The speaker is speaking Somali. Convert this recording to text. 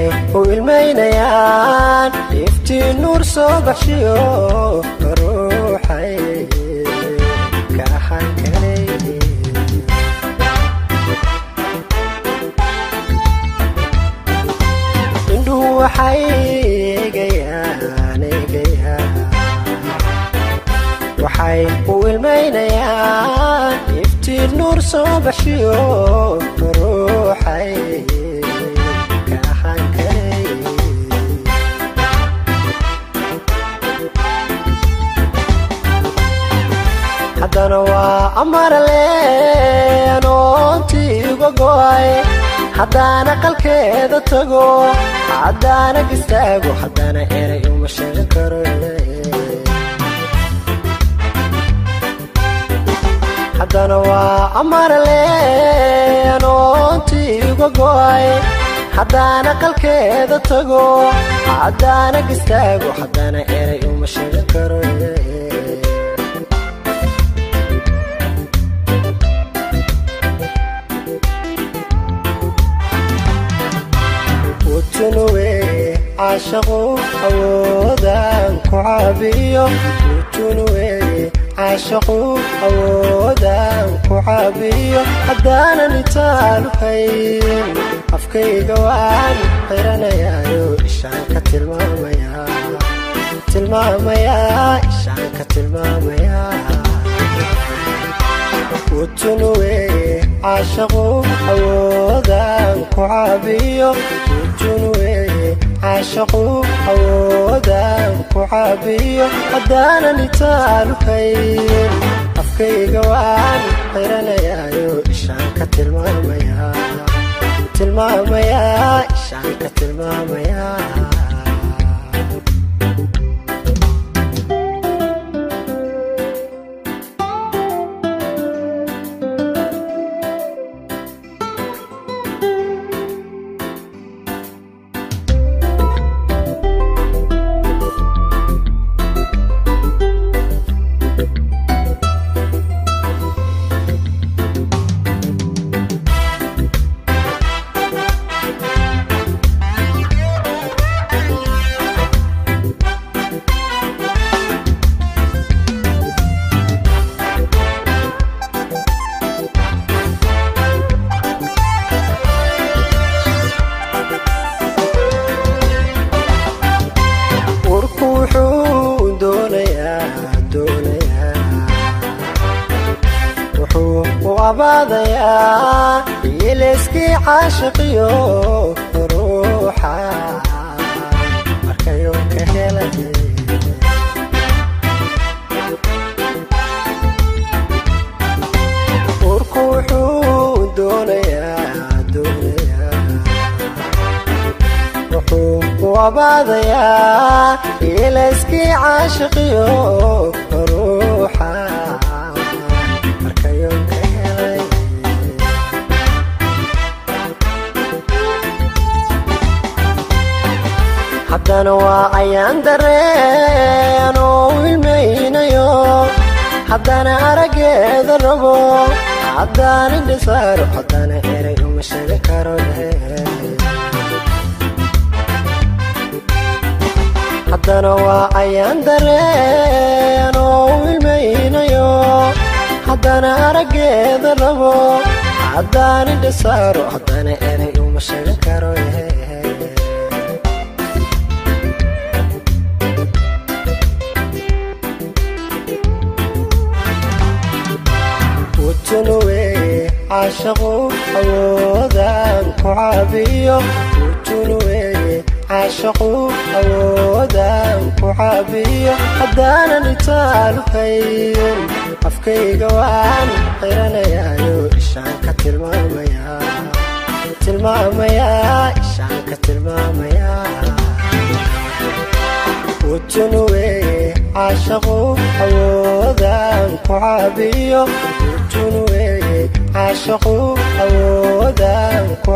waxay u ilmaynayaan iftiin nuur soo baxshiyo ruuxay ka ahaan karay indhuhu waxay eegayaan waxay u ilmaynayaan iftiin nuur soo baxshiyo ruuxay ka ahaan karay haddana waa amarle anoontii uga go'ay haddana qalkeeda tago haddana gistaago haddana eray uma sheegan karo haddana waa amarle anoontii uga go'ay haddana qalkeeda tago haddana gistaago haddana eray uma sheegan karo utunuwe caashaqu awoodaan ku caabiyo utunuwe caashaqu awoodaan ku caabiyo haddaanan itaalu hayn afkayga waan xiranayaayo ishaan ka tilmaamayaa ishaan ka tilmaamayaa utunuwe caashaqu awoodaan ku caabiyo utunuwe caashaqu awoodaan ku caabiyo haddaanan itaalu hayn afkayga waan xiranayaayo ishaan ka tilmaamayaa ishaan ka tilmaamayaa abaadayaa ilayskii caashiqiyo ruuxa markayo ka helay urku wuxuu doonayaa wuxuu u abaadayaa ilayskii caashiqiyo ruuxa haddana waa ayaan dareen oo u ilmaynayo haddana araggeeda rabo haddana indhisaaro haddana eray uma sheegan karo haddana waa ayaan dareen oo u ilmaynayo haddana araggeeda rabo haddana indhisaaro haddana eray uma sheegan karo utunuwe caashaqu awoodaan ku caabiyo utunuwe caashaqu awoodaan ku caabiyo haddaanan itaalu hayn afkayga waan xiranayaayo ishaan ka tilmaamayaa ishaan ka tilmaamayaa utunuwe caashaqu awoodaan ku caabiyo utunuwe caashaqu awoodaan ku